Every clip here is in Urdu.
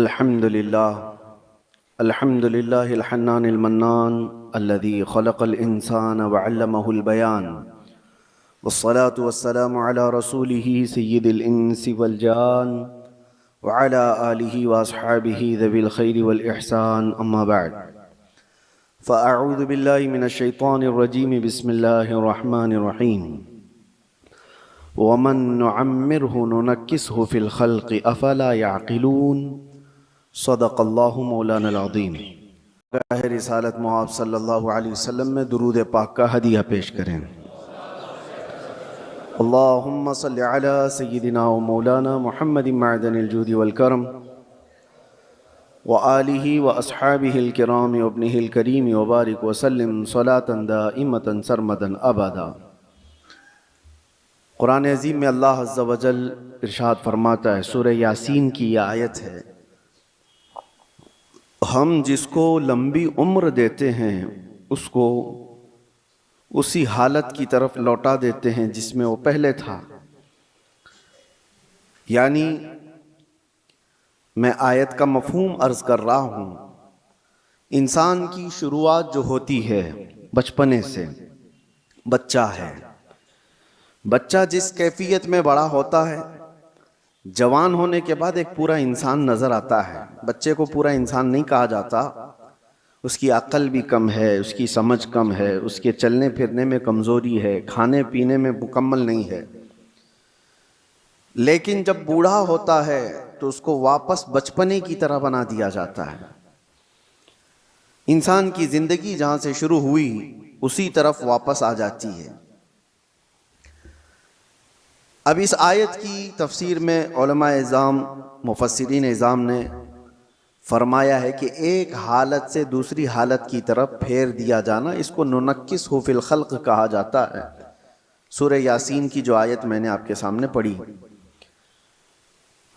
الحمد لله الحنان المنان الذي خلق الإنسان وعلمه البيان، والصلاة والسلام على رسوله سيد الإنس والجان وعلى آله وأصحابه ذوي الخير والإحسان، أما بعد، فأعوذ بالله من الشيطان الرجيم. بسم الله الرحمن الرحيم. ومن نعمره ننكسه في الخلق أفلا يعقلون. صدق اللہ مولانا العظیم. راہ رسالت محمد صلی اللہ علیہ وسلم میں درود پاک کا ہدیہ پیش کریں. اللہم صلی علی سیدنا و مولانا محمد معدن الجود والکرم وآلہ و اصحابہ الکرام و ابنہ الکریم وبارک وسلم صلاة دائمة سرمدا ابدا. قرآن عظیم میں اللہ عز و جل ارشاد فرماتا ہے، سورہ یاسین کی یہ آیت ہے، ہم جس کو لمبی عمر دیتے ہیں اس کو اسی حالت کی طرف لوٹا دیتے ہیں جس میں وہ پہلے تھا. یعنی میں آیت کا مفہوم عرض کر رہا ہوں. انسان کی شروعات جو ہوتی ہے بچپنے سے، بچہ ہے، بچہ جس کیفیت میں بڑا ہوتا ہے، جوان ہونے کے بعد ایک پورا انسان نظر آتا ہے. بچے کو پورا انسان نہیں کہا جاتا، اس کی عقل بھی کم ہے، اس کی سمجھ کم ہے، اس کے چلنے پھرنے میں کمزوری ہے، کھانے پینے میں مکمل نہیں ہے. لیکن جب بوڑھا ہوتا ہے تو اس کو واپس بچپنے کی طرح بنا دیا جاتا ہے. انسان کی زندگی جہاں سے شروع ہوئی اسی طرف واپس آ جاتی ہے. اب اس آیت کی تفسیر میں علماء اعظام، مفسرین اعظام نے فرمایا ہے کہ ایک حالت سے دوسری حالت کی طرف پھیر دیا جانا، اس کو ننکسہ فی الخلق کہا جاتا ہے. سورہ یاسین کی جو آیت میں نے آپ کے سامنے پڑھی،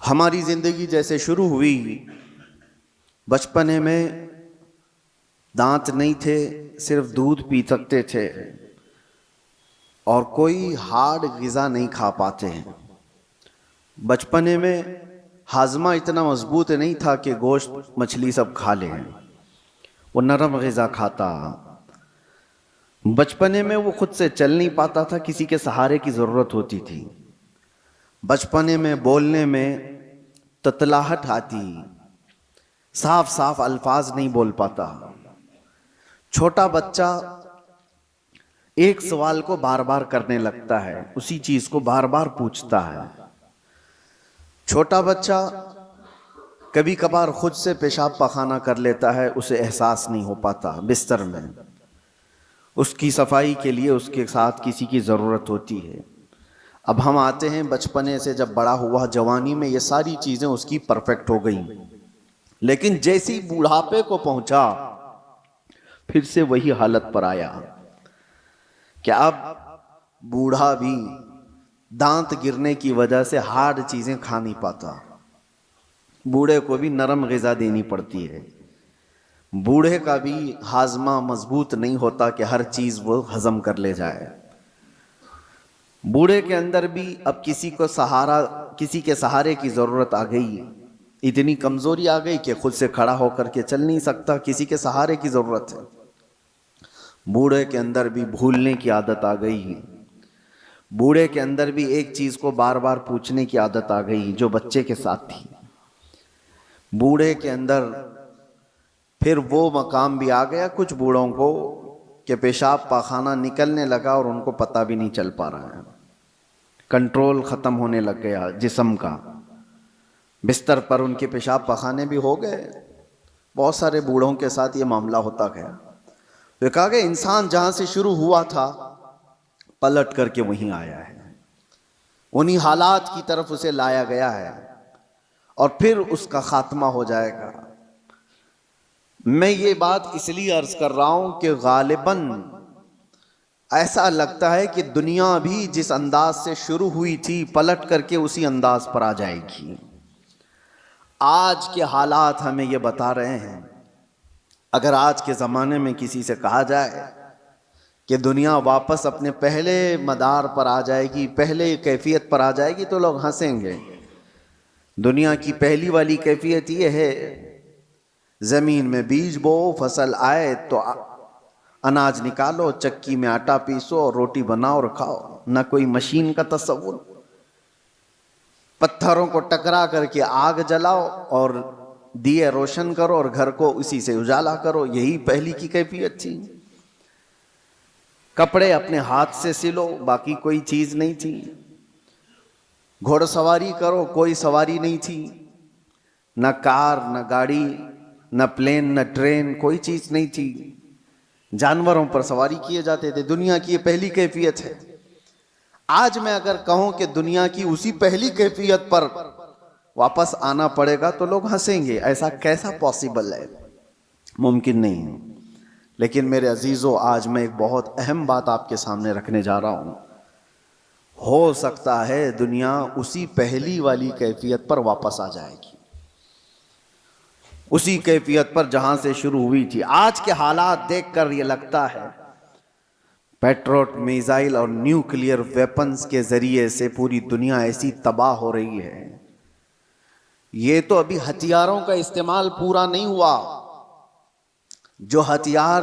ہماری زندگی جیسے شروع ہوئی، بچپنے میں دانت نہیں تھے، صرف دودھ پی سکتے تھے اور کوئی ہارڈ غذا نہیں کھا پاتے ہیں. بچپنے میں ہاضمہ اتنا مضبوط نہیں تھا کہ گوشت مچھلی سب کھا لیں، وہ نرم غذا کھاتا. بچپنے میں وہ خود سے چل نہیں پاتا تھا، کسی کے سہارے کی ضرورت ہوتی تھی. بچپنے میں بولنے میں تتلاہٹ آتی، صاف صاف الفاظ نہیں بول پاتا. چھوٹا بچہ ایک سوال کو بار بار کرنے لگتا ہے، اسی چیز کو بار بار پوچھتا ہے. چھوٹا بچہ کبھی کبھار خود سے پیشاب پخانہ کر لیتا ہے، اسے احساس نہیں ہو پاتا. بستر میں اس کی صفائی کے لیے اس کے ساتھ کسی کی ضرورت ہوتی ہے. اب ہم آتے ہیں بچپنے سے، جب بڑا ہوا جوانی میں یہ ساری چیزیں اس کی پرفیکٹ ہو گئیں. لیکن جیسی بوڑھاپے کو پہنچا پھر سے وہی حالت پر آیا کہ اب بوڑھا بھی دانت گرنے کی وجہ سے ہارڈ چیزیں کھا نہیں پاتا. بوڑھے کو بھی نرم غذا دینی پڑتی ہے. بوڑھے کا بھی ہاضمہ مضبوط نہیں ہوتا کہ ہر چیز وہ ہضم کر لے جائے. بوڑھے کے اندر بھی اب کسی کے سہارے کی ضرورت آ گئی. اتنی کمزوری آ گئی کہ خود سے کھڑا ہو کر کے چل نہیں سکتا، کسی کے سہارے کی ضرورت ہے. بوڑھے کے اندر بھی بھولنے کی عادت آ گئی. بوڑھے کے اندر بھی ایک چیز کو بار بار پوچھنے کی عادت آ گئی جو بچے کے ساتھ تھی. بوڑھے کے اندر پھر وہ مقام بھی آ گیا کچھ بوڑھوں کو کہ پیشاب پاخانہ نکلنے لگا اور ان کو پتہ بھی نہیں چل پا رہا ہے. کنٹرول ختم ہونے لگ گیا جسم کا. بستر پر ان کے پیشاب پخانے بھی ہو گئے. بہت سارے بوڑھوں کے ساتھ یہ معاملہ ہوتا گیا. تو کہا کہ انسان جہاں سے شروع ہوا تھا پلٹ کر کے وہیں آیا ہے، انہی حالات کی طرف اسے لایا گیا ہے اور پھر اس کا خاتمہ ہو جائے گا. میں یہ بات اس لیے عرض کر رہا ہوں کہ غالباً ایسا لگتا ہے کہ دنیا بھی جس انداز سے شروع ہوئی تھی پلٹ کر کے اسی انداز پر آ جائے گی. آج کے حالات ہمیں یہ بتا رہے ہیں. اگر آج کے زمانے میں کسی سے کہا جائے کہ دنیا واپس اپنے پہلے مدار پر آ جائے گی، پہلے کیفیت پر آ جائے گی، تو لوگ ہنسیں گے. دنیا کی پہلی والی کیفیت یہ ہے، زمین میں بیج بو، فصل آئے تو اناج نکالو، چکی میں آٹا پیسو اور روٹی بناؤ اور کھاؤ، نہ کوئی مشین کا تصور، پتھروں کو ٹکرا کر کے آگ جلاؤ اور دیے روشن کرو اور گھر کو اسی سے اجالا کرو، یہی پہلی کی کیفیت تھی۔ کپڑے اپنے ہاتھ سے سلو، باقی کوئی چیز نہیں تھی۔ گھوڑ سواری کرو، کوئی سواری نہیں تھی، نہ کار، نہ گاڑی، نہ پلین، نہ ٹرین، کوئی چیز نہیں تھی، جانوروں پر سواری کیے جاتے تھے۔ دنیا کی یہ پہلی کیفیت ہے۔ آج میں اگر کہوں کہ دنیا کی اسی پہلی کیفیت پر واپس آنا پڑے گا تو لوگ ہنسیں گے، ایسا کیسا پاسبل ہے؟ ممکن نہیں ہے۔ لیکن میرے عزیزو، آج میں ایک بہت اہم بات آپ کے سامنے رکھنے جا رہا ہوں۔ ہو سکتا ہے دنیا اسی پہلی والی کیفیت پر واپس آ جائے گی، اسی کیفیت پر جہاں سے شروع ہوئی تھی۔ آج کے حالات دیکھ کر یہ لگتا ہے پیٹروٹ میزائل اور نیوکلیئر ویپنز کے ذریعے سے پوری دنیا ایسی تباہ ہو رہی ہے۔ یہ تو ابھی ہتھیاروں کا استعمال پورا نہیں ہوا، جو ہتھیار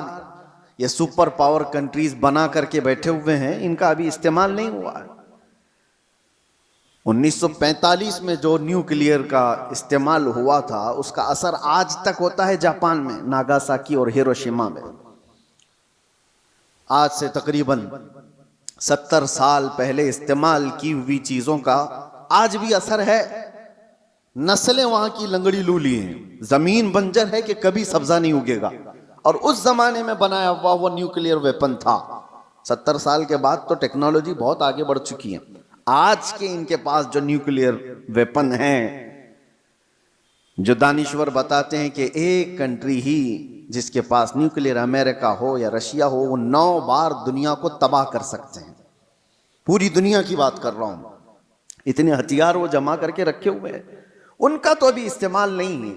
یہ سپر پاور کنٹریز بنا کر کے بیٹھے ہوئے ہیں، ان کا ابھی استعمال نہیں ہوا ہے۔ 1945 میں جو نیوکلیئر کا استعمال ہوا تھا، اس کا اثر آج تک ہوتا ہے جاپان میں، ناگاساکی اور ہیروشیما میں۔ آج سے تقریباً 70 سال پہلے استعمال کی ہوئی چیزوں کا آج بھی اثر ہے۔ نسلیں وہاں کی لنگڑی لولی ہیں، زمین بنجر ہے کہ کبھی سبزہ نہیں اگے گا، اور اس زمانے میں بنایا ہوا وہ نیوکلیئر ویپن تھا۔ 70 سال کے بعد تو ٹیکنالوجی بہت آگے بڑھ چکی ہے۔ آج کے ان کے پاس جو نیوکلیئر ویپن ہیں، جو دانشور بتاتے ہیں کہ ایک کنٹری ہی جس کے پاس نیوکلیئر، امریکہ ہو یا رشیا ہو، وہ 9 بار دنیا کو تباہ کر سکتے ہیں۔ پوری دنیا کی بات کر رہا ہوں، اتنے ہتھیار وہ جمع کر کے رکھے ہوئے ہیں۔ ان کا تو ابھی استعمال نہیں ہے،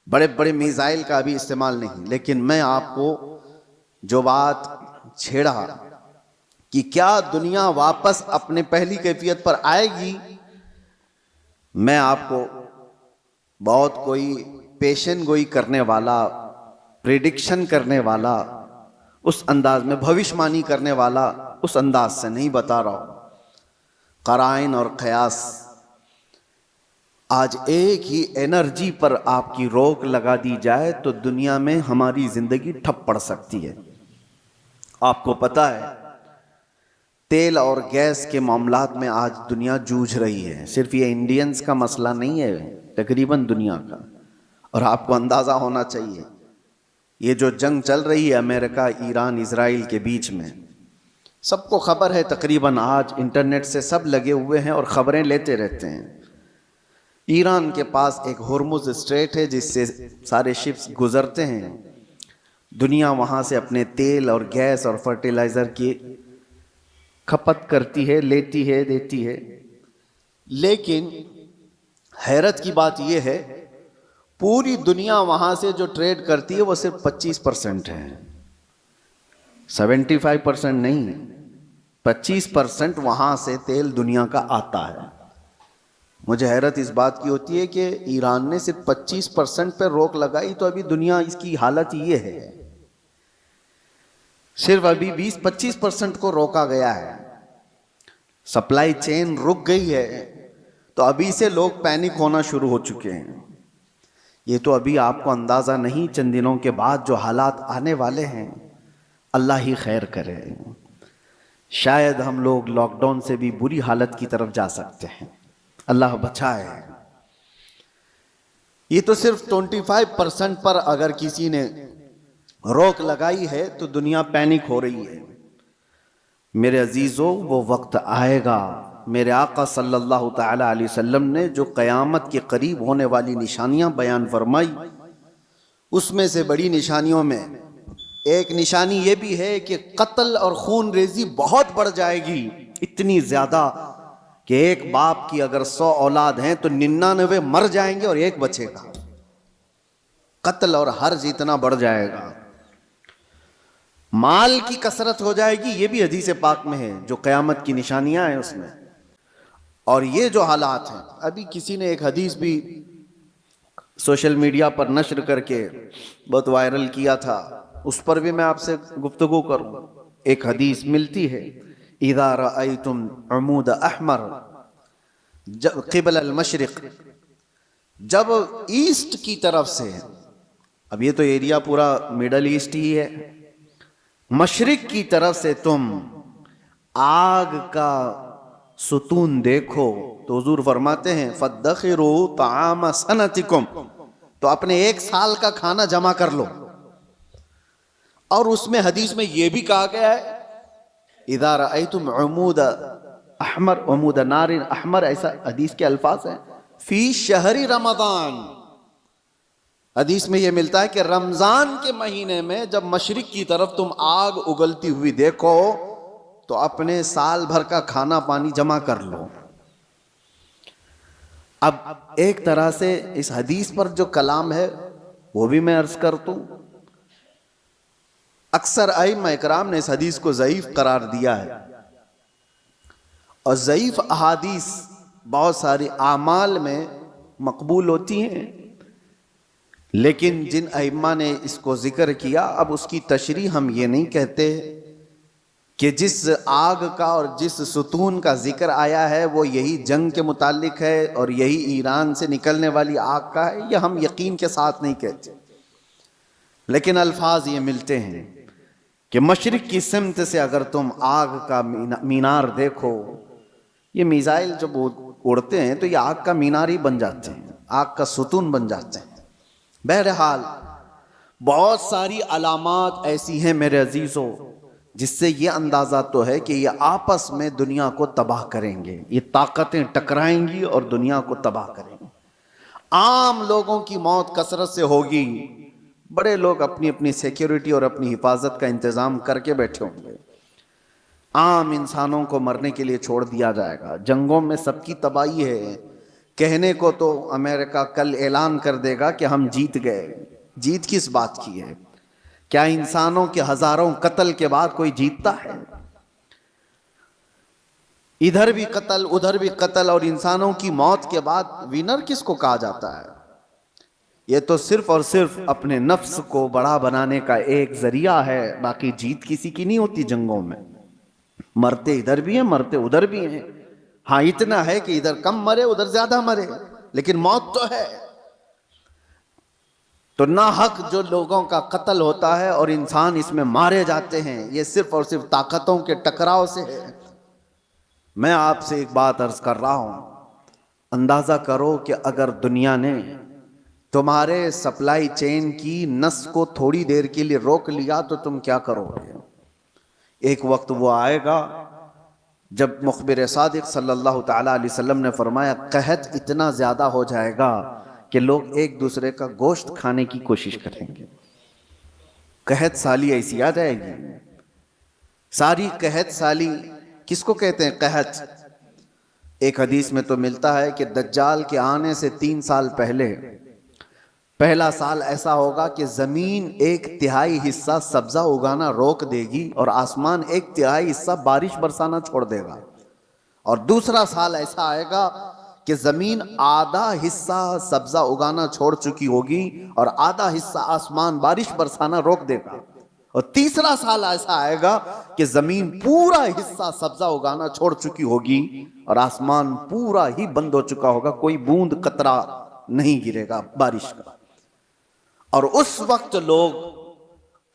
بڑے بڑے میزائل کا ابھی استعمال نہیں۔ لیکن میں آپ کو جو بات چھیڑا کہ کیا دنیا واپس اپنے پہلی کیفیت پر آئے گی، میں آپ کو بہت کوئی پیشن گوئی کرنے والا، پریڈکشن کرنے والا، اس انداز میں بھوشمانی کرنے والا اس انداز سے نہیں بتا رہا ہوں۔ قرائن اور قیاس، آج ایک ہی انرجی پر آپ کی روک لگا دی جائے تو دنیا میں ہماری زندگی ٹھپ پڑ سکتی ہے۔ آپ کو پتا ہے تیل اور گیس کے معاملات میں آج دنیا جوجھ رہی ہے۔ صرف یہ انڈینز کا مسئلہ نہیں ہے، تقریباً دنیا کا۔ اور آپ کو اندازہ ہونا چاہیے یہ جو جنگ چل رہی ہے امریکہ، ایران، اسرائیل کے بیچ میں، سب کو خبر ہے، تقریباً آج انٹرنیٹ سے سب لگے ہوئے ہیں اور خبریں لیتے رہتے ہیں۔ ایران کے پاس ایک ہرمز اسٹریٹ ہے جس سے سارے شپس گزرتے ہیں، دنیا وہاں سے اپنے تیل اور گیس اور فرٹیلائزر کی کھپت کرتی ہے، لیتی ہے، دیتی ہے۔ لیکن حیرت کی بات یہ ہے پوری دنیا وہاں سے جو ٹریڈ کرتی ہے وہ صرف 25% ہے، 75% نہیں، 25% وہاں سے تیل دنیا کا آتا ہے۔ مجھے حیرت اس بات کی ہوتی ہے کہ ایران نے صرف 25% پہ روک لگائی تو ابھی دنیا اس کی حالت یہ ہے، صرف ابھی 20-25% کو روکا گیا ہے، سپلائی چین رک گئی ہے، تو ابھی سے لوگ پینک ہونا شروع ہو چکے ہیں۔ یہ تو ابھی آپ کو اندازہ نہیں، چند دنوں کے بعد جو حالات آنے والے ہیں، اللہ ہی خیر کرے۔ شاید ہم لوگ لاک ڈاؤن سے بھی بری حالت کی طرف جا سکتے ہیں، اللہ بچائے۔ یہ تو صرف 25% پر اگر کسی نے روک لگائی ہے تو دنیا پینک ہو رہی ہے۔ میرے عزیزو، وہ وقت آئے گا، میرے آقا صلی اللہ تعالی علیہ وسلم نے جو قیامت کے قریب ہونے والی نشانیاں بیان فرمائی، اس میں سے بڑی نشانیوں میں ایک نشانی یہ بھی ہے کہ قتل اور خون ریزی بہت بڑھ جائے گی، اتنی زیادہ کہ ایک باپ کی اگر 100 اولاد ہیں تو 99 مر جائیں گے اور ایک بچے گا۔ قتل اور حرج اتنا بڑھ جائے گا۔ مال کی کثرت ہو جائے گی، یہ بھی حدیث پاک میں ہے، جو قیامت کی نشانیاں ہیں اس میں۔ اور یہ جو حالات ہیں، ابھی کسی نے ایک حدیث بھی سوشل میڈیا پر نشر کر کے بہت وائرل کیا تھا، اس پر بھی میں آپ سے گفتگو کروں۔ ایک حدیث ملتی ہے، اذا رأیتم عمود احمر قبل المشرق، جب ایسٹ کی طرف سے، اب یہ تو ایریا پورا مڈل ایسٹ ہی ہے، مشرق کی طرف سے تم آگ کا ستون دیکھو تو حضور فرماتے ہیں فَادَّخِرُوا طَعَامَ سَنَتِكُمْ، تو اپنے ایک سال کا کھانا جمع کر لو۔ اور اس میں حدیث میں یہ بھی کہا گیا ہے اذا رأیتم عمود احمر، عمود نار احمر، ایسا حدیث کے الفاظ ہیں، فی شہر رمضان، حدیث میں یہ ملتا ہے کہ رمضان کے مہینے میں جب مشرق کی طرف تم آگ اگلتی ہوئی دیکھو تو اپنے سال بھر کا کھانا پانی جمع کر لو۔ اب ایک طرح سے اس حدیث پر جو کلام ہے وہ بھی میں عرض کر دوں، اکثر ائمہ اکرام نے اس حدیث کو ضعیف قرار دیا ہے، اور ضعیف احادیث بہت ساری اعمال میں مقبول ہوتی ہیں، لیکن جن ائمہ نے اس کو ذکر کیا، اب اس کی تشریح ہم یہ نہیں کہتے کہ جس آگ کا اور جس ستون کا ذکر آیا ہے وہ یہی جنگ کے متعلق ہے اور یہی ایران سے نکلنے والی آگ کا ہے، یہ ہم یقین کے ساتھ نہیں کہتے، لیکن الفاظ یہ ملتے ہیں کہ مشرق کی سمت سے اگر تم آگ کا مینار دیکھو، یہ میزائل جب اڑتے ہیں تو یہ آگ کا مینار ہی بن جاتے ہیں، آگ کا ستون بن جاتے ہیں۔ بہرحال بہت ساری علامات ایسی ہیں میرے عزیزوں جس سے یہ اندازہ تو ہے کہ یہ آپس میں دنیا کو تباہ کریں گے، یہ طاقتیں ٹکرائیں گی اور دنیا کو تباہ کریں گے۔ عام لوگوں کی موت کثرت سے ہوگی، بڑے لوگ اپنی اپنی سیکیورٹی اور اپنی حفاظت کا انتظام کر کے بیٹھے ہوں گے، عام انسانوں کو مرنے کے لیے چھوڑ دیا جائے گا۔ جنگوں میں سب کی تباہی ہے، کہنے کو تو امریکہ کل اعلان کر دے گا کہ ہم جیت گئے، جیت کس بات کی ہے؟ کیا انسانوں کے ہزاروں قتل کے بعد کوئی جیتتا ہے؟ ادھر بھی قتل ادھر بھی قتل، اور انسانوں کی موت کے بعد وینر کس کو کہا جاتا ہے؟ یہ تو صرف اور صرف اپنے نفس کو بڑا بنانے کا ایک ذریعہ ہے، باقی جیت کسی کی نہیں ہوتی جنگوں میں۔ مرتے ادھر بھی ہیں، مرتے ادھر بھی ہیں، ہاں اتنا ہے کہ ادھر کم مرے ادھر زیادہ مرے، لیکن موت تو ہے۔ تو ناحق جو لوگوں کا قتل ہوتا ہے اور انسان اس میں مارے جاتے ہیں، یہ صرف اور صرف طاقتوں کے ٹکراؤ سے ہے۔ میں آپ سے ایک بات عرض کر رہا ہوں، اندازہ کرو کہ اگر دنیا نے تمہارے سپلائی چین کی نس کو تھوڑی دیر کے لیے روک لیا تو تم کیا کرو گے؟ ایک وقت وہ آئے گا جب مخبر صادق صلی اللہ تعالیٰ علیہ وسلم نے فرمایا قحط اتنا زیادہ ہو جائے گا کہ لوگ ایک دوسرے کا گوشت کھانے کی کوشش کریں گے۔ قحط سالی ایسی آ جائے گی، ساری قحط سالی کس کو کہتے ہیں؟ قحط ایک حدیث میں تو ملتا ہے کہ دجال کے آنے سے 3 سال پہلے پہلا سال ایسا ہوگا کہ زمین 1/3 حصہ سبزہ اگانا روک دے گی اور آسمان 1/3 حصہ بارش برسانا چھوڑ دے گا، اور دوسرا سال ایسا آئے گا کہ زمین آدھا حصہ سبزہ اگانا چھوڑ چکی ہوگی اور آدھا حصہ آسمان بارش برسانا روک دے گا، اور تیسرا سال ایسا آئے گا کہ زمین پورا حصہ سبزہ اگانا چھوڑ چکی ہوگی اور آسمان پورا ہی بند ہو چکا ہوگا، کوئی بوند قطرہ نہیں گرے گا بارش کا۔ اور اس وقت لوگ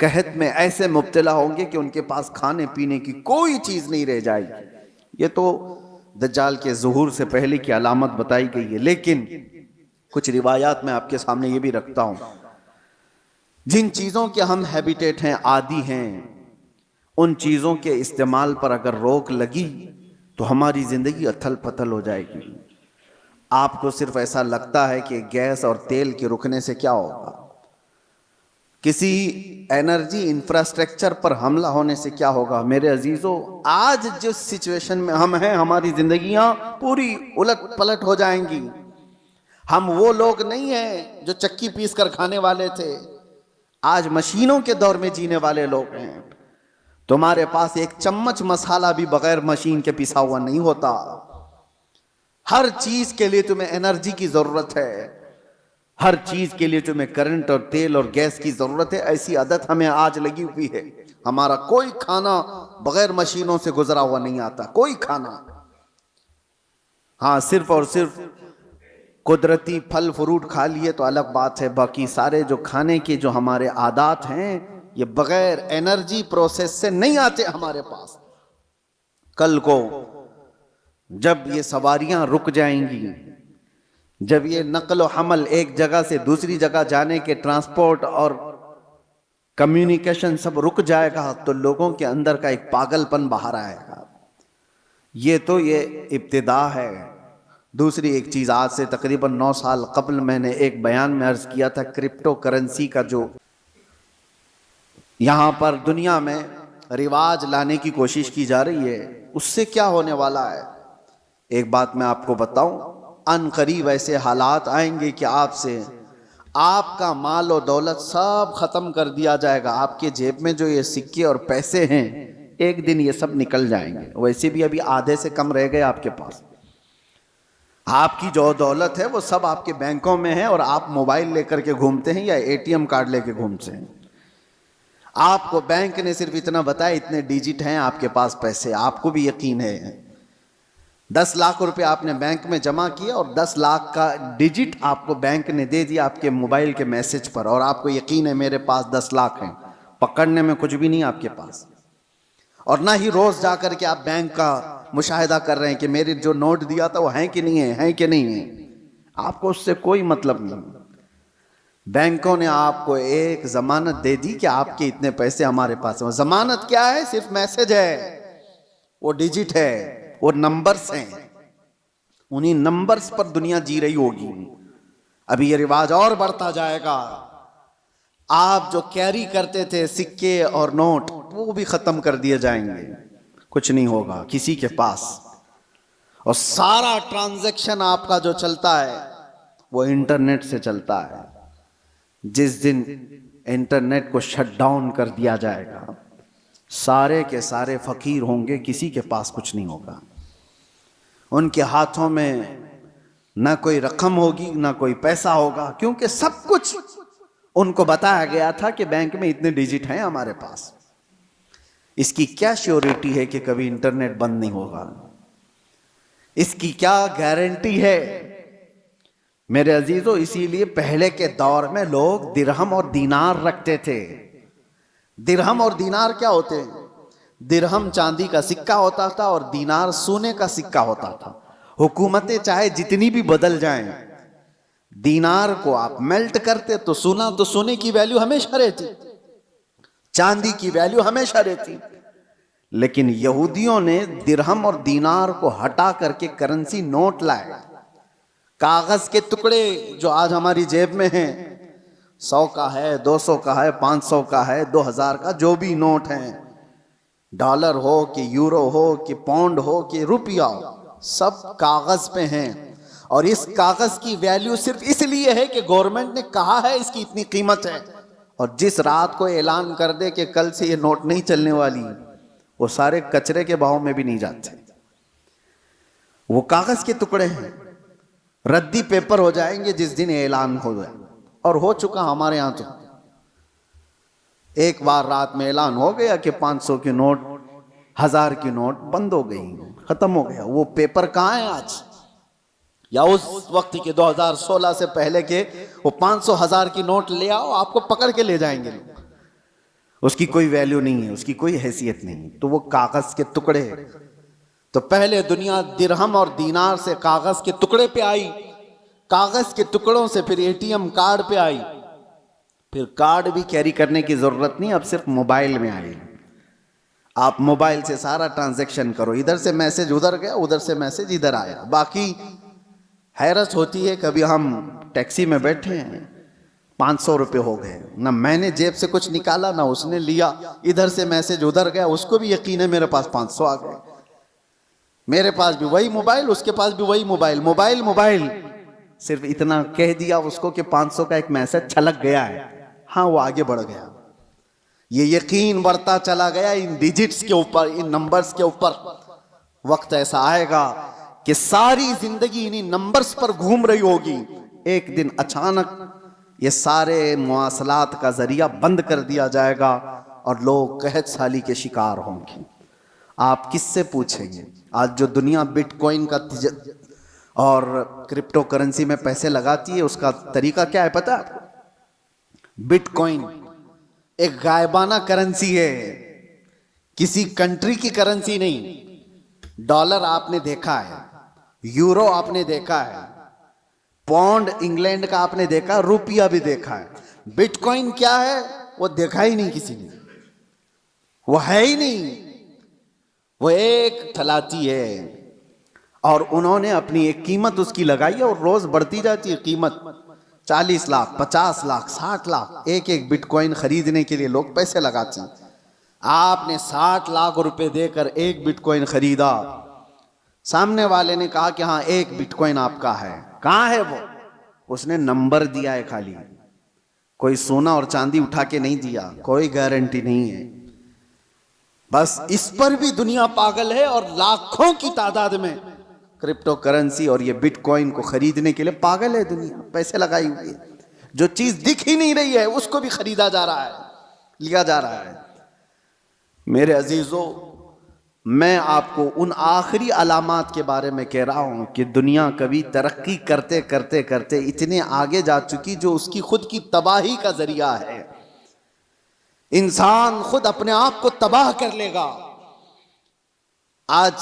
قحط میں ایسے مبتلا ہوں گے کہ ان کے پاس کھانے پینے کی کوئی چیز نہیں رہ جائے گی۔ یہ تو دجال کے ظہور سے پہلے کی علامت بتائی گئی ہے، لیکن کچھ روایات میں آپ کے سامنے یہ بھی رکھتا ہوں، جن چیزوں کے ہم ہیبیٹیٹ ہیں، عادی ہیں، ان چیزوں کے استعمال پر اگر روک لگی تو ہماری زندگی اتھل پتھل ہو جائے گی۔ آپ کو صرف ایسا لگتا ہے کہ گیس اور تیل کے رکنے سے کیا ہوگا، کسی انرجی انفراسٹرکچر پر حملہ ہونے سے کیا ہوگا؟ میرے عزیزو، آج جس سچویشن میں ہم ہیں ہماری زندگیاں پوری الٹ پلٹ ہو جائیں گی۔ ہم وہ لوگ نہیں ہیں جو چکی پیس کر کھانے والے تھے، آج مشینوں کے دور میں جینے والے لوگ ہیں۔ تمہارے پاس ایک چمچ مسالہ بھی بغیر مشین کے پیسا ہوا نہیں ہوتا۔ ہر چیز کے لیے تمہیں انرجی کی ضرورت ہے، ہر چیز کے لیے تمہیں کرنٹ اور تیل اور گیس کی ضرورت ہے. ایسی عادت ہمیں آج لگی ہوئی ہے. ہمارا کوئی کھانا بغیر مشینوں سے گزرا ہوا نہیں آتا، کوئی کھانا. ہاں صرف اور صرف قدرتی پھل فروٹ کھا لیے تو الگ بات ہے، باقی سارے جو کھانے کے جو ہمارے عادات ہیں یہ بغیر انرجی پروسیس سے نہیں آتے ہمارے پاس. کل کو جب یہ سواریاں رک جائیں گی، جب یہ نقل و حمل ایک جگہ سے دوسری جگہ جانے کے ٹرانسپورٹ اور کمیونیکیشن سب رک جائے گا تو لوگوں کے اندر کا ایک پاگل پن باہر آئے گا. یہ ابتدا ہے. دوسری ایک چیز، آج سے تقریباً 9 سال قبل میں نے ایک بیان میں عرض کیا تھا، کرپٹو کرنسی کا جو یہاں پر دنیا میں رواج لانے کی کوشش کی جا رہی ہے، اس سے کیا ہونے والا ہے. ایک بات میں آپ کو بتاؤں، ان قریب ایسے حالات آئیں گے کہ آپ کا مال و دولت سب ختم کر دیا جائے گا. آپ کے جیب میں جو یہ سکے اور پیسے ہیں ایک دن یہ سب نکل جائیں گے. ویسے بھی ابھی آدھے سے کم رہ گئے آپ کے پاس. آپ کی جو دولت ہے وہ سب آپ کے بینکوں میں ہے اور آپ موبائل لے کر کے گھومتے ہیں یا اے ٹی ایم کارڈ لے کے گھومتے ہیں. آپ کو بینک نے صرف اتنا بتایا اتنے ڈیجٹ ہیں آپ کے پاس پیسے. آپ کو بھی یقین ہے 10 لاکھ روپے آپ نے بینک میں جمع کیا اور 10 لاکھ کا ڈیجٹ آپ کو بینک نے دے دیا آپ کے موبائل کے میسج پر، اور آپ کو یقین ہے میرے پاس 10 لاکھ ہیں. پکڑنے میں کچھ بھی نہیں آپ کے پاس، اور نہ ہی روز جا کر کے آپ بینک کا مشاہدہ کر رہے ہیں کہ میرے جو نوٹ دیا تھا وہ ہیں کہ نہیں ہیں کہ نہیں ہیں. آپ کو اس سے کوئی مطلب نہیں. بینکوں نے آپ کو ایک ضمانت دے دی کہ آپ کے اتنے پیسے ہمارے پاس ہیں. ضمانت کیا ہے؟ صرف میسج ہے، وہ ڈیجٹ ہے، وہ نمبرز ہیں. انہی نمبرز پر دنیا جی رہی ہوگی. ابھی یہ رواج اور بڑھتا جائے گا. آپ جو کیری کرتے تھے سکے اور نوٹ وہ بھی ختم کر دیے جائیں گے. کچھ نہیں ہوگا کسی کے پاس، اور سارا ٹرانزیکشن آپ کا جو چلتا ہے وہ انٹرنیٹ سے چلتا ہے. جس دن انٹرنیٹ کو شٹ ڈاؤن کر دیا جائے گا سارے کے سارے فقیر ہوں گے، کسی کے پاس کچھ نہیں ہوگا. ان کے ہاتھوں میں نہ کوئی رقم ہوگی نہ کوئی پیسہ ہوگا، کیونکہ سب کچھ ان کو بتایا گیا تھا کہ بینک میں اتنے ڈیجٹ ہیں ہمارے پاس. اس کی کیا شیورٹی ہے کہ کبھی انٹرنیٹ بند نہیں ہوگا؟ اس کی کیا گارنٹی ہے؟ میرے عزیزو، اسی لیے پہلے کے دور میں لوگ درہم اور دینار رکھتے تھے. درہم اور دینار کیا ہوتے ہیں؟ درہم چاندی کا سکہ ہوتا تھا اور دینار سونے کا سکہ ہوتا تھا. حکومتیں چاہے جتنی بھی بدل جائیں، دینار کو آپ میلٹ کرتے تو سونے کی ویلیو ہمیشہ رہتی، چاندی کی ویلیو ہمیشہ رہتی. لیکن یہودیوں نے درہم اور دینار کو ہٹا کر کے کرنسی نوٹ لائے. کاغذ کے ٹکڑے جو آج ہماری جیب میں ہیں، 100 کا ہے، 200 کا ہے، 500 کا ہے، 2000 کا، جو بھی نوٹ ہیں، ڈالر ہو کہ یورو ہو کہ پاؤنڈ ہو کہ روپیہ ہو، سب کاغذ پہ ہیں. اور اس کاغذ کی ویلیو صرف اس لیے ہے کہ گورنمنٹ نے کہا ہے اس کی اتنی قیمت ہے، اور جس رات کو اعلان کر دے کہ کل سے یہ نوٹ نہیں چلنے والی، وہ سارے کچرے کے بہاؤ میں بھی نہیں جاتے. وہ کاغذ کے ٹکڑے ہیں، ردی پیپر ہو جائیں گے جس دن اعلان ہو جائے. اور ہو چکا ہمارے یہاں. تو ایک بار رات میں اعلان ہو گیا کہ 500 کی نوٹ، 1000 کی نوٹ بند ہو گئی، ختم ہو گیا. وہ پیپر کہاں ہے آج؟ یا اس وقت کے 2016 سے پہلے کے وہ 500 1000 کی نوٹ لے آؤ، آپ کو پکڑ کے لے جائیں گے. اس کی کوئی ویلیو نہیں ہے، اس کی کوئی حیثیت نہیں. تو وہ کاغذ کے ٹکڑے. تو پہلے دنیا درہم اور دینار سے کاغذ کے ٹکڑے پہ آئی، کاغذ کے ٹکڑوں سے پھر اے ٹی ایم کارڈ پہ آئی، پھر کارڈ بھی کیری کرنے کی ضرورت نہیں، اب صرف موبائل میں آئی. آپ موبائل سے سارا ٹرانزیکشن کرو، ادھر سے میسج ادھر گیا، ادھر سے میسج ادھر آیا. باقی حیرت ہوتی ہے، کبھی ہم ٹیکسی میں بیٹھے ہیں، 500 روپے ہو گئے، نہ میں نے جیب سے کچھ نکالا نہ اس نے لیا، ادھر سے میسج ادھر گیا، اس کو بھی یقین ہے میرے پاس 500 آ گئے. میرے پاس بھی وہی موبائل، اس کے پاس بھی وہی موبائل، موبائل صرف اتنا کہہ دیا اس کو کہ 500 کا ایک میسج چھلک گیا ہے. ہاں وہ آگے بڑھ گیا. یہ یقین بڑھتا چلا گیا ان ڈیجٹس کے اوپر، ان نمبرز کے اوپر. وقت ایسا آئے گا کہ ساری زندگی انہی نمبرز پر گھوم رہی ہوگی، ایک دن اچانک یہ سارے مواصلات کا ذریعہ بند کر دیا جائے گا اور لوگ قحط سالی کے شکار ہوں گے۔ آپ کس سے پوچھیں گے؟ آج جو دنیا بٹ کوائن کا اور کرپٹو کرنسی میں پیسے لگاتی ہے، اس کا طریقہ کیا ہے پتہ ہے آپ کو؟ بٹ کوائن ایک غائبانہ کرنسی ہے، کسی کنٹری کی کرنسی نہیں۔ ڈالر آپ نے دیکھا ہے، یورو آپ نے دیکھا ہے، پاؤنڈ انگلینڈ کا آپ نے دیکھا، روپیہ بھی دیکھا ہے۔ بٹ کوائن کیا ہے وہ دیکھا ہی نہیں کسی نے، وہ ہے ہی نہیں، وہ ایک تھلاتی ہے، اور انہوں نے اپنی ایک قیمت اس کی لگائی ہے اور روز بڑھتی جاتی ہے قیمت۔ 40 لاکھ 50 لاکھ 60 لاکھ ایک ایک بٹ کوائن خریدنے کے لیے لوگ پیسے لگاتے ہیں۔ آپ نے 60 لاکھ روپے دے کر ایک بٹ کوائن خریدا، سامنے والے نے کہا کہ ہاں ایک بٹ کوائن آپ کا ہے، کہاں ہے وہ؟ اس نے نمبر دیا ہے خالی، کوئی سونا اور چاندی اٹھا کے نہیں دیا، کوئی گارنٹی نہیں ہے۔ بس اس پر بھی دنیا پاگل ہے، اور لاکھوں کی تعداد میں کرپٹو کرنسی اور یہ بٹ کوائن کو خریدنے کے لیے پاگل ہے دنیا، پیسے لگائی ہوئی ہے۔ جو چیز دکھ ہی نہیں رہی ہے اس کو بھی خریدا جا رہا ہے، لیا جا رہا ہے۔ میرے عزیزو، میں آپ کو ان آخری علامات کے بارے میں کہہ رہا ہوں کہ دنیا کبھی ترقی کرتے کرتے کرتے اتنے آگے جا چکی جو اس کی خود کی تباہی کا ذریعہ ہے۔ انسان خود اپنے آپ کو تباہ کر لے گا۔ آج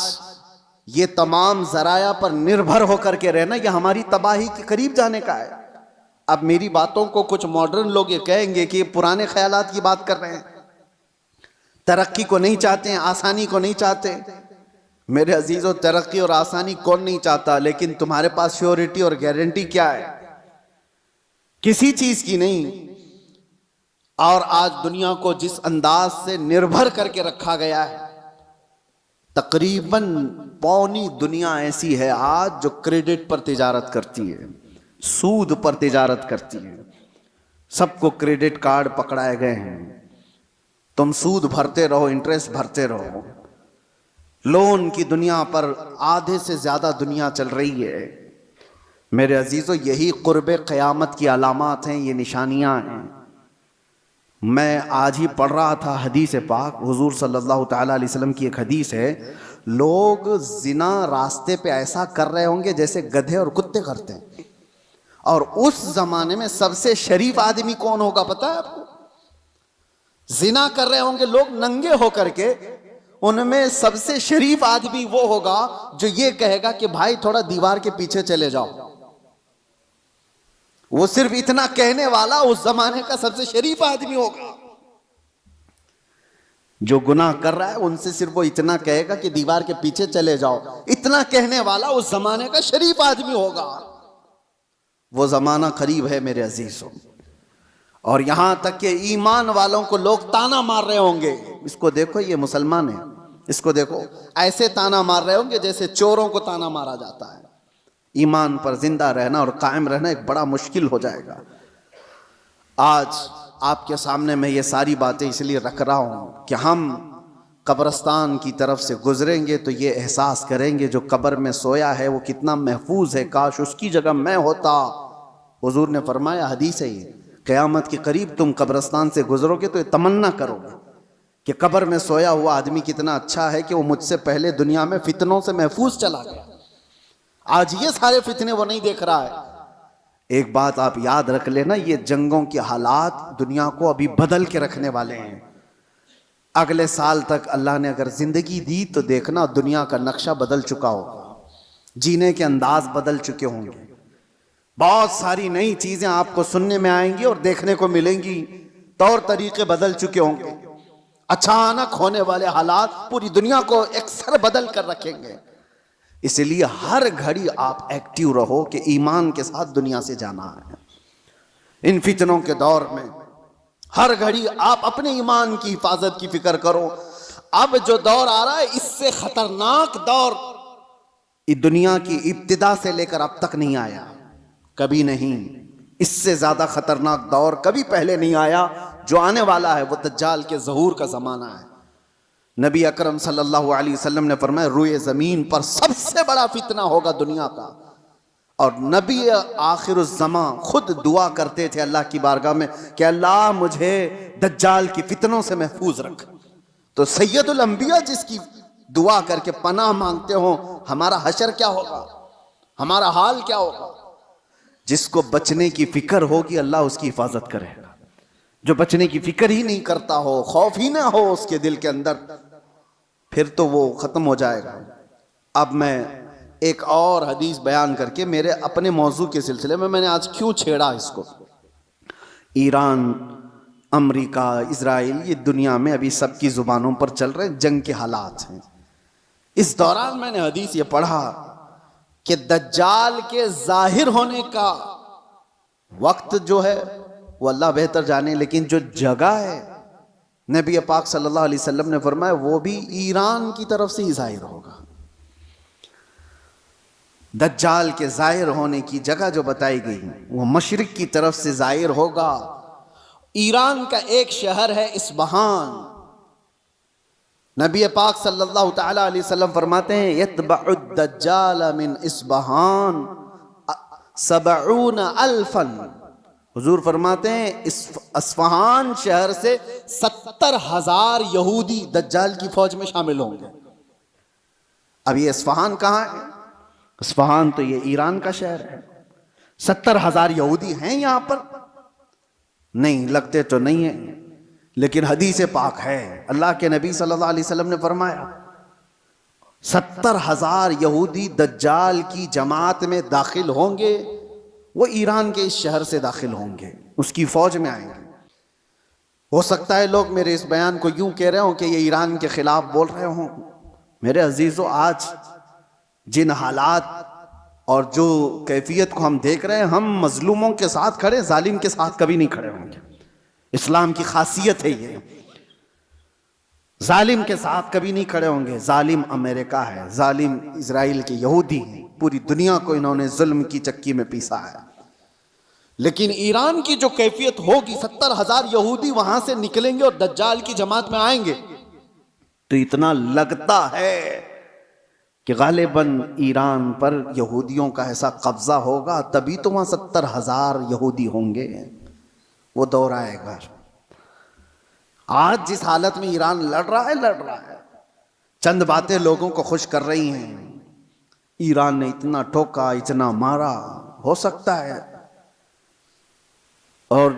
یہ تمام ذرائع پر نربھر ہو کر کے رہنا، یہ ہماری تباہی کے قریب جانے کا ہے۔ اب میری باتوں کو کچھ ماڈرن لوگ یہ کہیں گے کہ یہ پرانے خیالات کی بات کر رہے ہیں، ترقی کو نہیں چاہتے ہیں، آسانی کو نہیں چاہتے۔ میرے عزیزو، ترقی اور آسانی کون نہیں چاہتا، لیکن تمہارے پاس شیورٹی اور گارنٹی کیا ہے؟ کسی چیز کی نہیں۔ اور آج دنیا کو جس انداز سے نربھر کر کے رکھا گیا ہے، تقریباً پوری دنیا ایسی ہے آج جو کریڈٹ پر تجارت کرتی ہے، سود پر تجارت کرتی ہے۔ سب کو کریڈٹ کارڈ پکڑائے گئے ہیں، تم سود بھرتے رہو، انٹرسٹ بھرتے رہو۔ لون کی دنیا پر آدھے سے زیادہ دنیا چل رہی ہے۔ میرے عزیزو، یہی قرب قیامت کی علامات ہیں، یہ نشانیاں ہیں۔ میں آج ہی پڑھ رہا تھا حدیث پاک، حضور صلی اللہ تعالیٰ علیہ وسلم کی ایک حدیث ہے، لوگ زنا راستے پہ ایسا کر رہے ہوں گے جیسے گدھے اور کتے کرتے ہیں۔ اور اس زمانے میں سب سے شریف آدمی کون ہوگا پتہ ہے آپ کو؟ زنا کر رہے ہوں گے لوگ ننگے ہو کر کے، ان میں سب سے شریف آدمی وہ ہوگا جو یہ کہے گا کہ بھائی تھوڑا دیوار کے پیچھے چلے جاؤ۔ وہ صرف اتنا کہنے والا اس زمانے کا سب سے شریف آدمی ہوگا۔ جو گناہ کر رہا ہے ان سے صرف وہ اتنا کہے گا کہ دیوار کے پیچھے چلے جاؤ، اتنا کہنے والا اس زمانے کا شریف آدمی ہوگا۔ وہ زمانہ قریب ہے میرے عزیزوں، اور یہاں تک کہ ایمان والوں کو لوگ تانا مار رہے ہوں گے۔ اس کو دیکھو، یہ مسلمان ہے، اس کو دیکھو، ایسے تانا مار رہے ہوں گے جیسے چوروں کو تانا مارا جاتا ہے۔ ایمان پر زندہ رہنا اور قائم رہنا ایک بڑا مشکل ہو جائے گا۔ آج آپ کے سامنے میں یہ ساری باتیں اس لیے رکھ رہا ہوں کہ ہم قبرستان کی طرف سے گزریں گے تو یہ احساس کریں گے جو قبر میں سویا ہے وہ کتنا محفوظ ہے، کاش اس کی جگہ میں ہوتا۔ حضور نے فرمایا، حدیث ہے یہ، قیامت کے قریب تم قبرستان سے گزرو گے تو یہ تمنا کرو گے کہ قبر میں سویا ہوا آدمی کتنا اچھا ہے کہ وہ مجھ سے پہلے دنیا میں فتنوں سے محفوظ چلا گیا۔ آج یہ سارے فتنے وہ نہیں دیکھ رہا ہے۔ ایک بات آپ یاد رکھ لینا، یہ جنگوں کے حالات دنیا کو ابھی بدل کے رکھنے والے ہیں۔ اگلے سال تک اللہ نے اگر زندگی دی تو دیکھنا دنیا کا نقشہ بدل چکا ہوگا، جینے کے انداز بدل چکے ہوں گے، بہت ساری نئی چیزیں آپ کو سننے میں آئیں گی اور دیکھنے کو ملیں گی، طور طریقے بدل چکے ہوں گے۔ اچانک ہونے والے حالات پوری دنیا کو اکثر بدل کر رکھیں گے۔ اس لیے ہر گھڑی آپ ایکٹیو رہو کہ ایمان کے ساتھ دنیا سے جانا ہے۔ ان فتنوں کے دور میں ہر گھڑی آپ اپنے ایمان کی حفاظت کی فکر کرو۔ اب جو دور آ رہا ہے اس سے خطرناک دور اس دنیا کی ابتدا سے لے کر اب تک نہیں آیا، کبھی نہیں۔ اس سے زیادہ خطرناک دور کبھی پہلے نہیں آیا۔ جو آنے والا ہے وہ دجال کے ظہور کا زمانہ ہے۔ نبی اکرم صلی اللہ علیہ وسلم نے فرمایا روئے زمین پر سب سے بڑا فتنہ ہوگا دنیا کا. اور نبی آخر الزمان خود دعا کرتے تھے اللہ کی بارگاہ میں کہ اللہ مجھے دجال کی فتنوں سے محفوظ رکھ. تو سید الانبیاء جس کی دعا کر کے پناہ مانگتے ہوں، ہمارا حشر کیا ہوگا، ہمارا حال کیا ہوگا؟ جس کو بچنے کی فکر ہوگی اللہ اس کی حفاظت کرے گا. جو بچنے کی فکر ہی نہیں کرتا ہو، خوف ہی نہ ہو اس کے دل کے اندر، پھر تو وہ ختم ہو جائے گا. اب میں ایک اور حدیث بیان کر کے میرے اپنے موضوع کے سلسلے میں نے آج کیوں چھیڑا اس کو. ایران، امریکہ، اسرائیل، یہ دنیا میں ابھی سب کی زبانوں پر چل رہے جنگ کے حالات ہیں. اس دوران میں نے حدیث یہ پڑھا کہ دجال کے ظاہر ہونے کا وقت جو ہے وہ اللہ بہتر جانے، لیکن جو جگہ ہے نبی پاک صلی اللہ علیہ وسلم نے فرمایا وہ بھی ایران کی طرف سے ہی ظاہر ہوگا. دجال کے ظاہر ہونے کی جگہ جو بتائی گئی وہ مشرق کی طرف سے ظاہر ہوگا. ایران کا ایک شہر ہے اصفہان. نبی پاک صلی اللہ تعالی علیہ وسلم فرماتے ہیں یتبع الدجال من اصفہان 70,000. حضور فرماتے ہیں اصفہان شہر سے 70,000 یہودی دجال کی فوج میں شامل ہوں گے. اب یہ اصفہان کہاں ہے؟ اصفہان تو یہ ایران کا شہر ہے. 70,000 یہودی ہیں یہاں پر؟ نہیں، لگتے تو نہیں ہیں، لیکن حدیث پاک ہے. اللہ کے نبی صلی اللہ علیہ وسلم نے فرمایا 70,000 یہودی دجال کی جماعت میں داخل ہوں گے. وہ ایران کے اس شہر سے داخل ہوں گے، اس کی فوج میں آئیں گے. ہو سکتا ہے لوگ میرے اس بیان کو یوں کہہ رہے ہوں کہ یہ ایران کے خلاف بول رہے ہوں. میرے عزیزو، آج جن حالات اور جو کیفیت کو ہم دیکھ رہے ہیں، ہم مظلوموں کے ساتھ کھڑے، ظالم کے ساتھ کبھی نہیں کھڑے ہوں گے. اسلام کی خاصیت ہے یہ، ظالم کے ساتھ کبھی نہیں کھڑے ہوں گے. ظالم امریکہ ہے، ظالم اسرائیل کے یہودی ہیں، پوری دنیا کو انہوں نے ظلم کی چکی میں پیسا ہے. لیکن ایران کی جو کیفیت ہوگی، 70,000 یہودی وہاں سے نکلیں گے اور دجال کی جماعت میں آئیں گے، تو اتنا لگتا ہے کہ غالباً ایران پر یہودیوں کا ایسا قبضہ ہوگا، تبھی تو وہاں 70,000 یہودی ہوں گے. وہ دور آئے گا. آج جس حالت میں ایران لڑ رہا ہے، چند باتیں لوگوں کو خوش کر رہی ہیں. ایران نے اتنا ٹھوکا، اتنا مارا، ہو سکتا ہے، اور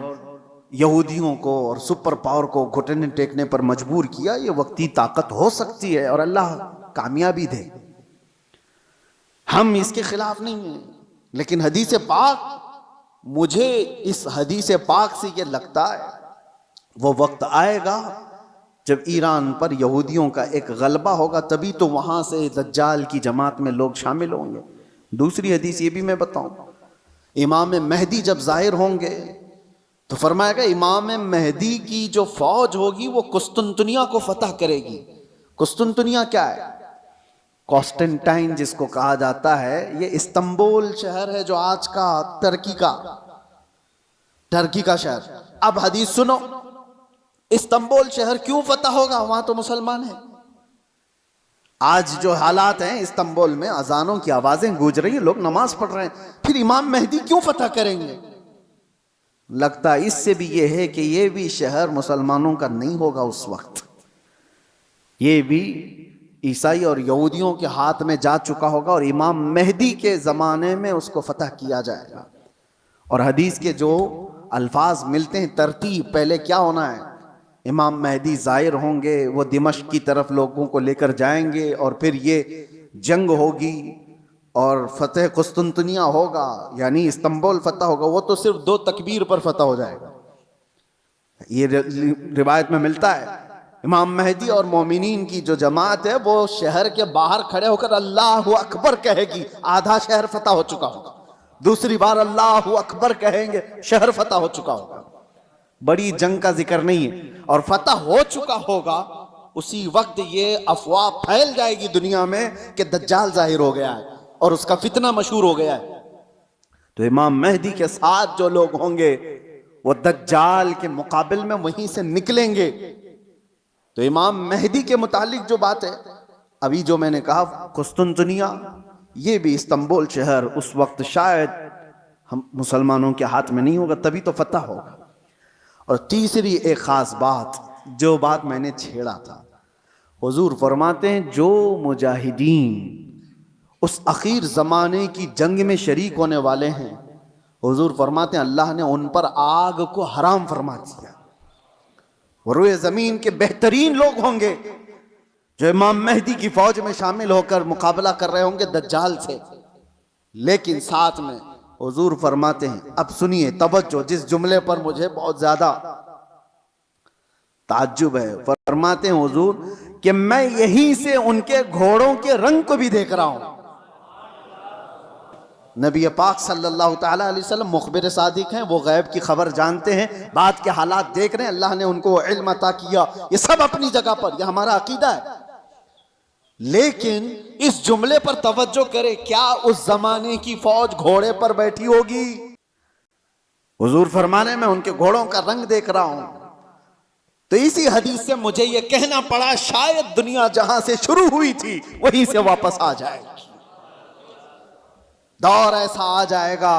یہودیوں کو اور سپر پاور کو گھٹنے ٹیکنے پر مجبور کیا. یہ وقتی طاقت ہو سکتی ہے اور اللہ کامیابی دے. ہم اس کے خلاف نہیں ہیں، لیکن حدیث پاک، مجھے اس حدیث پاک سے یہ لگتا ہے وہ وقت آئے گا جب ایران پر یہودیوں کا ایک غلبہ ہوگا، تبھی تو وہاں سے دجال کی جماعت میں لوگ شامل ہوں گے. دوسری حدیث یہ بھی میں بتاؤں، امام مہدی جب ظاہر ہوں گے تو فرمایا گا امام مہدی کی جو فوج ہوگی وہ قسطنطنیہ کو فتح کرے گی. قسطنطنیہ کیا ہے؟ کانسٹنٹائن جس کو کہا جاتا ہے، یہ استنبول شہر ہے جو آج کا ترکی کا شہر. اب حدیث سنو، استنبول شہر کیوں فتح ہوگا؟ وہاں تو مسلمان ہیں. آج جو حالات ہیں استنبول میں، اذانوں کی آوازیں گونج رہی ہیں، لوگ نماز پڑھ رہے ہیں، پھر امام مہدی کیوں فتح کریں گے؟ لگتا اس سے بھی یہ ہے کہ یہ بھی شہر مسلمانوں کا نہیں ہوگا اس وقت، یہ بھی عیسائی اور یہودیوں کے ہاتھ میں جا چکا ہوگا، اور امام مہدی کے زمانے میں اس کو فتح کیا جائے گا. اور حدیث کے جو الفاظ ملتے ہیں، ترتیب پہلے کیا ہونا ہے، امام مہدی ظاہر ہوں گے، وہ دمشق کی طرف لوگوں کو لے کر جائیں گے، اور پھر یہ جنگ ہوگی اور فتح قسطنطنیہ ہوگا، یعنی استنبول فتح ہوگا. وہ تو صرف 2 تکبیر پر فتح ہو جائے گا. یہ روایت میں ملتا ہے امام مہدی اور مومنین کی جو جماعت ہے وہ شہر کے باہر کھڑے ہو کر اللہ اکبر کہے گی، آدھا شہر فتح ہو چکا ہوگا. دوسری بار اللہ اکبر کہیں گے، شہر فتح ہو چکا ہوگا. بڑی جنگ کا ذکر نہیں ہے، اور فتح ہو چکا ہوگا. اسی وقت یہ افواہ پھیل جائے گی دنیا میں کہ دجال ظاہر ہو گیا ہے اور اس کا فتنہ مشہور ہو گیا ہے. تو امام مہدی کے ساتھ جو لوگ ہوں گے وہ دجال کے مقابل میں وہیں سے نکلیں گے. تو امام مہدی کے متعلق جو بات ہے، ابھی جو میں نے کہا قسطنطنیہ، یہ بھی استنبول شہر اس وقت شاید ہم مسلمانوں کے ہاتھ میں نہیں ہوگا، تبھی تو فتح ہوگا۔ اور تیسری ایک خاص بات، جو بات میں نے چھیڑا تھا، حضور فرماتے ہیں جو مجاہدین اس اخیر زمانے کی جنگ میں شریک ہونے والے ہیں، حضور فرماتے ہیں اللہ نے ان پر آگ کو حرام فرما دیا۔ وہ روئے زمین کے بہترین لوگ ہوں گے جو امام مہدی کی فوج میں شامل ہو کر مقابلہ کر رہے ہوں گے دجال سے، لیکن ساتھ میں حضور فرماتے ہیں، اب سنیے توجہ، جس جملے پر مجھے بہت زیادہ تعجب ہے، فرماتے ہیں حضور کہ میں یہیں سے ان کے گھوڑوں کے رنگ کو بھی دیکھ رہا ہوں۔ نبی پاک صلی اللہ تعالیٰ علیہ وسلم مخبر صادق ہیں، وہ غیب کی خبر جانتے ہیں، بعد کے حالات دیکھ رہے ہیں، اللہ نے ان کو علم عطا کیا، یہ سب اپنی جگہ پر، یہ ہمارا عقیدہ ہے۔ لیکن اس جملے پر توجہ کرے، کیا اس زمانے کی فوج گھوڑے پر بیٹھی ہوگی؟ حضور فرمانے میں ان کے گھوڑوں کا رنگ دیکھ رہا ہوں۔ تو اسی حدیث سے مجھے یہ کہنا پڑا شاید دنیا جہاں سے شروع ہوئی تھی وہیں سے واپس آ جائے گی۔ دور ایسا آ جائے گا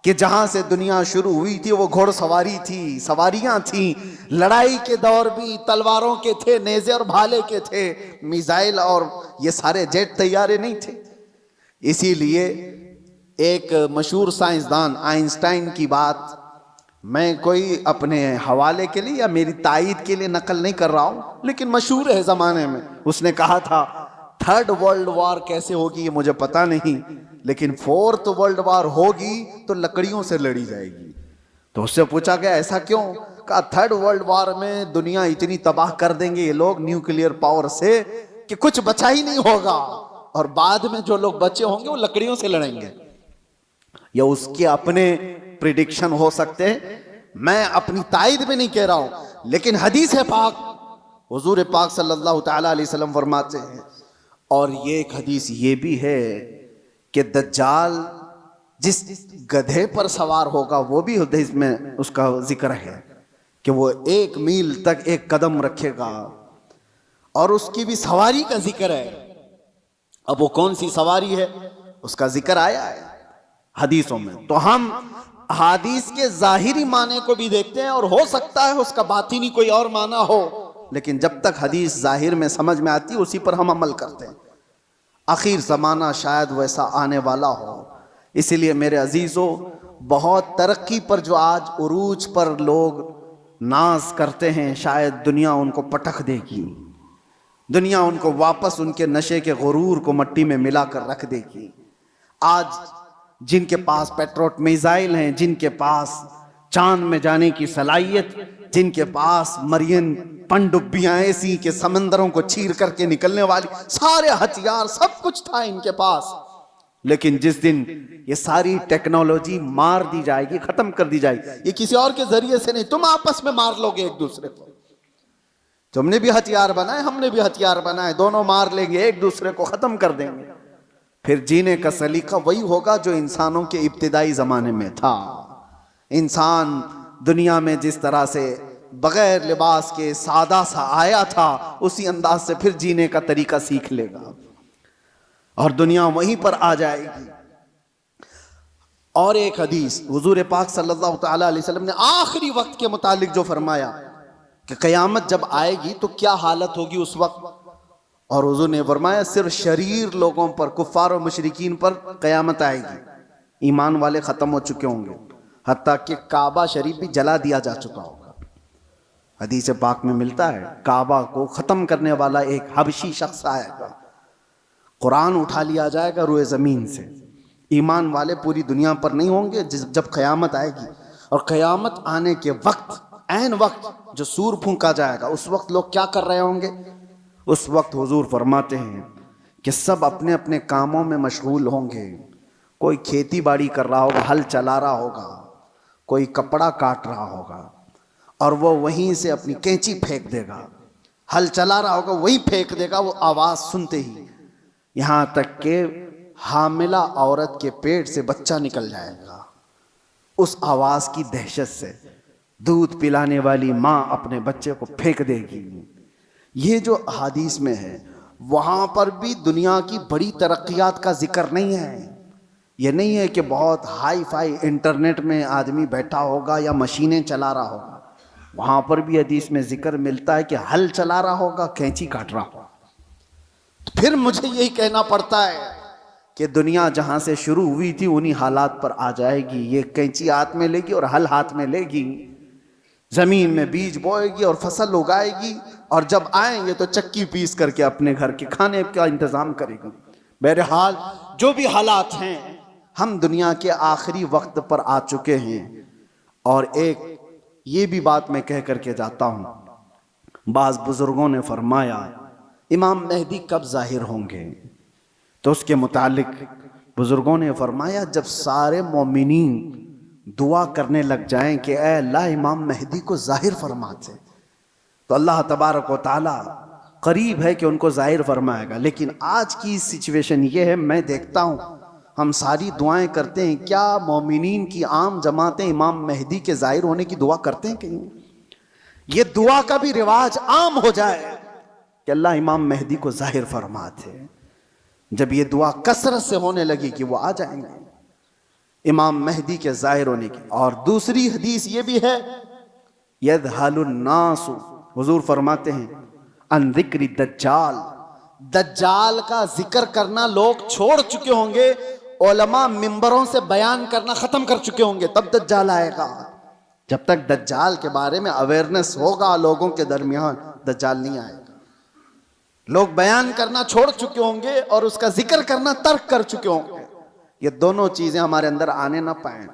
کہ جہاں سے دنیا شروع ہوئی تھی وہ گھوڑ سواری تھی، سواریاں تھیں، لڑائی کے دور بھی تلواروں کے تھے، نیزے اور بھالے کے تھے، میزائل اور یہ سارے جیٹ طیارے نہیں تھے۔ اسی لیے ایک مشہور سائنسدان آئنسٹائن کی بات میں کوئی اپنے حوالے کے لیے یا میری تائید کے لیے نقل نہیں کر رہا ہوں، لیکن مشہور ہے زمانے میں، اس نے کہا تھا تھرڈ ورلڈ وار کیسے ہوگی یہ مجھے پتا نہیں، لیکن فورتھ ورلڈ وار ہوگی تو لکڑیوں سے لڑی جائے گی۔ تو اس سے پوچھا گیا ایسا کیوں؟ کہا تھرڈ ورلڈ وار میں دنیا اتنی تباہ کر دیں گے یہ لوگ نیوکلیئر پاور سے کہ کچھ بچا ہی نہیں ہوگا، اور بعد میں جو لوگ بچے ہوں گے وہ لکڑیوں سے لڑیں گے۔ یا اس کے اپنے پریڈکشن ہو سکتے ہیں، میں اپنی تائید میں نہیں کہہ رہا ہوں، لیکن حدیث پاک حضور پاک صلی اللہ تعالیٰ علیہ وسلم فرماتے ہیں۔ اور یہ ایک حدیث یہ بھی ہے کہ دجال جس گدھے پر سوار ہوگا، وہ بھی حدیث میں اس کا ذکر ہے کہ وہ 1 میل تک ایک قدم رکھے گا، اور اس کی بھی سواری کا ذکر ہے۔ اب وہ کون سی سواری ہے اس کا ذکر آیا ہے حدیثوں میں، تو ہم حدیث کے ظاہری معنی کو بھی دیکھتے ہیں، اور ہو سکتا ہے اس کا باطنی کوئی اور معنی ہو، لیکن جب تک حدیث ظاہر میں سمجھ میں آتی ہے اسی پر ہم عمل کرتے ہیں۔ آخر زمانہ شاید ویسا آنے والا ہو، اسی لیے میرے عزیزو، بہت ترقی پر جو آج عروج پر لوگ ناز کرتے ہیں، شاید دنیا ان کو پٹخ دے گی، دنیا ان کو واپس ان کے نشے کے غرور کو مٹی میں ملا کر رکھ دے گی۔ آج جن کے پاس پیٹروٹ میزائل ہیں، جن کے پاس چاند میں جانے کی صلاحیت، جن کے پاس مرین پنڈبیاں ایسی کہ سمندروں کو چیر کر کے نکلنے والی سارے ہتھیار، سب کچھ تھا ان کے پاس، لیکن جس دن یہ ساری ٹیکنالوجی مار دی جائے گی، ختم کر دی جائے گی، یہ کسی اور کے ذریعے سے نہیں، تم آپس میں مار لو گے ایک دوسرے کو۔ تم نے بھی ہتھیار بنائے، ہم نے بھی ہتھیار بنائے، دونوں مار لیں گے، ایک دوسرے کو ختم کر دیں گے۔ پھر جینے کا سلیقہ وہی ہوگا جو انسانوں کے ابتدائی زمانے میں تھا۔ انسان دنیا میں جس طرح سے بغیر لباس کے سادہ سا آیا تھا، اسی انداز سے پھر جینے کا طریقہ سیکھ لے گا، اور دنیا وہیں پر آ جائے گی۔ اور ایک حدیث حضور پاک صلی اللہ تعالیٰ علیہ وسلم نے آخری وقت کے متعلق جو فرمایا کہ قیامت جب آئے گی تو کیا حالت ہوگی اس وقت، اور حضور نے فرمایا صرف شریر لوگوں پر، کفار و مشرکین پر قیامت آئے گی، ایمان والے ختم ہو چکے ہوں گے، حتیٰ کہ کعبہ شریف بھی جلا دیا جا چکا ہوگا۔ حدیث پاک میں ملتا ہے کعبہ کو ختم کرنے والا ایک حبشی شخص آئے گا، قرآن اٹھا لیا جائے گا روئے زمین سے، ایمان والے پوری دنیا پر نہیں ہوں گے جب قیامت آئے گی۔ اور قیامت آنے کے وقت، عین وقت جو سور پھونکا جائے گا، اس وقت لوگ کیا کر رہے ہوں گے؟ اس وقت حضور فرماتے ہیں کہ سب اپنے اپنے کاموں میں مشغول ہوں گے، کوئی کھیتی باڑی کر رہا ہوگا، ہل چلا رہا ہوگا، کوئی کپڑا کاٹ رہا ہوگا، اور وہ وہیں سے اپنی کینچی پھینک دے گا، ہل چلا رہا ہوگا وہیں پھینک دے گا، وہ آواز سنتے ہی، یہاں تک کہ حاملہ عورت کے پیٹ سے بچہ نکل جائے گا اس آواز کی دہشت سے۔ دودھ پلانے والی ماں اپنے بچے کو پھینک دے گی، یہ جو احادیث میں ہے وہاں پر بھی دنیا کی بڑی ترقیات کا ذکر نہیں ہے. یہ نہیں ہے کہ بہت ہائی فائی انٹرنیٹ میں آدمی بیٹھا ہوگا یا مشینیں چلا رہا ہوگا. وہاں پر بھی حدیث میں ذکر ملتا ہے کہ ہل چلا رہا ہوگا, کینچی کاٹ رہا ہوگا. پھر مجھے یہی کہنا پڑتا ہے کہ دنیا جہاں سے شروع ہوئی تھی انہی حالات پر آ جائے گی. یہ کینچی ہاتھ میں لے گی اور ہل ہاتھ میں لے گی, زمین میں بیج بوئے گی اور فصل اگائے گی, اور جب آئیں گے تو چکی پیس کر کے اپنے گھر کے کھانے کا انتظام کرے گی. بہرحال جو بھی حالات ہیں, ہم دنیا کے آخری وقت پر آ چکے ہیں. اور ایک یہ بھی بات میں کہہ کر کے جاتا ہوں, بعض بزرگوں نے فرمایا امام مہدی کب ظاہر ہوں گے, تو اس کے متعلق بزرگوں نے فرمایا جب سارے مومنین دعا کرنے لگ جائیں کہ اے اللہ امام مہدی کو ظاہر فرماتے, تو اللہ تبارک و تعالی قریب ہے کہ ان کو ظاہر فرمائے گا. لیکن آج کی سچویشن یہ ہے, میں دیکھتا ہوں ہم ساری دعائیں کرتے ہیں, کیا مومنین کی عام جماعتیں امام مہدی کے ظاہر ہونے کی دعا کرتے ہیں کہیں؟ یہ دعا کا بھی رواج عام ہو جائے کہ اللہ امام مہدی کو ظاہر فرماتے. جب یہ دعا کثرت سے ہونے لگی کہ وہ آ جائیں گے امام مہدی کے ظاہر ہونے کی. اور دوسری حدیث یہ بھی ہے, یذہل الناس, حضور فرماتے ہیں ان ذکر دجال, دجال کا ذکر کرنا لوگ چھوڑ چکے ہوں گے, علماء ممبروں سے بیان کرنا ختم کر چکے ہوں گے, تب دجال آئے گا. جب تک دجال کے بارے میں اویئرنس ہوگا لوگوں کے درمیان, دجال نہیں آئے گا. لوگ بیان کرنا چھوڑ چکے ہوں گے اور اس کا ذکر کرنا ترک کر چکے ہوں گے. یہ دونوں چیزیں ہمارے اندر آنے نہ پائیں.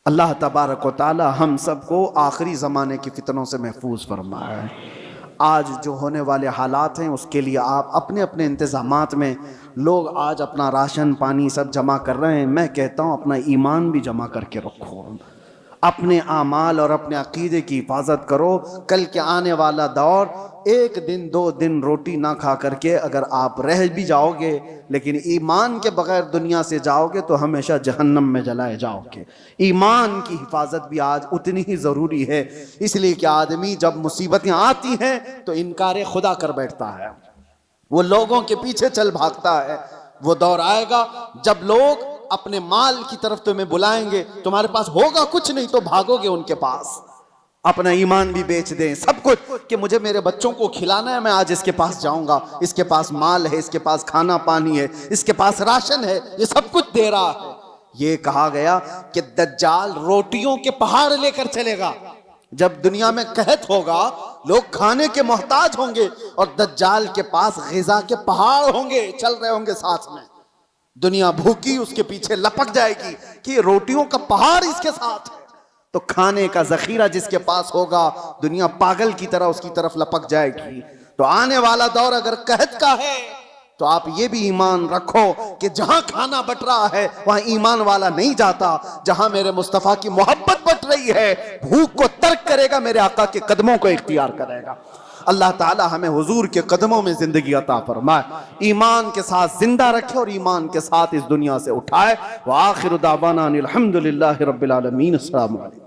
اللہ تبارک و تعالی ہم سب کو آخری زمانے کی فتنوں سے محفوظ فرمائے. آج جو ہونے والے حالات ہیں اس کے لیے آپ اپنے اپنے انتظامات میں, لوگ آج اپنا راشن پانی سب جمع کر رہے ہیں, میں کہتا ہوں اپنا ایمان بھی جمع کر کے رکھو, اپنے اعمال اور اپنے عقیدے کی حفاظت کرو. کل کے آنے والا دور, ایک دن دو دن روٹی نہ کھا کر کے اگر آپ رہ بھی جاؤ گے لیکن ایمان کے بغیر دنیا سے جاؤ گے تو ہمیشہ جہنم میں جلائے جاؤ گے. ایمان کی حفاظت بھی آج اتنی ہی ضروری ہے, اس لیے کہ آدمی جب مصیبتیں آتی ہیں تو انکار خدا کر بیٹھتا ہے, وہ لوگوں کے پیچھے چل بھاگتا ہے. وہ دور آئے گا جب لوگ اپنے مال کی طرف تمہیں بلائیں گے, تمہارے پاس ہوگا کچھ نہیں تو بھاگو گے ان کے پاس, اپنا ایمان بھی بیچ دیں, سب کچھ, کہ مجھے میرے بچوں کو کھلانا ہے, میں آج اس کے پاس جاؤں گا, اس کے پاس مال ہے, اس کے پاس کھانا پانی ہے, اس کے پاس راشن ہے, یہ سب کچھ دے رہا ہے. یہ کہا گیا کہ دجال روٹیوں کے پہاڑ لے کر چلے گا. جب دنیا میں قحط ہوگا, لوگ کھانے کے محتاج ہوں گے, اور دجال کے پاس غذا کے پہاڑ ہوں گے, چل رہے ہوں گے ساتھ میں. دنیا بھوکی اس کے پیچھے لپک جائے گی کہ روٹیوں کا پہاڑ اس کے ساتھ ہے, تو کھانے کا ذخیرہ جس کے پاس ہوگا دنیا پاگل کی طرح اس کی طرف لپک جائے گی. تو آنے والا دور اگر قحط کا ہے تو آپ یہ بھی ایمان رکھو کہ جہاں کھانا بٹ رہا ہے وہاں ایمان والا نہیں جاتا. جہاں میرے مصطفیٰ کی محبت بٹ رہی ہے, بھوک کو ترک کرے گا, میرے آقا کے قدموں کو اختیار کرے گا. اللہ تعالی ہمیں حضور کے قدموں میں زندگی عطا فرمائے, ایمان کے ساتھ زندہ رکھے اور ایمان کے ساتھ اس دنیا سے اٹھائے. وآخر دعوانا الحمدللہ رب العالمین. السلام علیکم.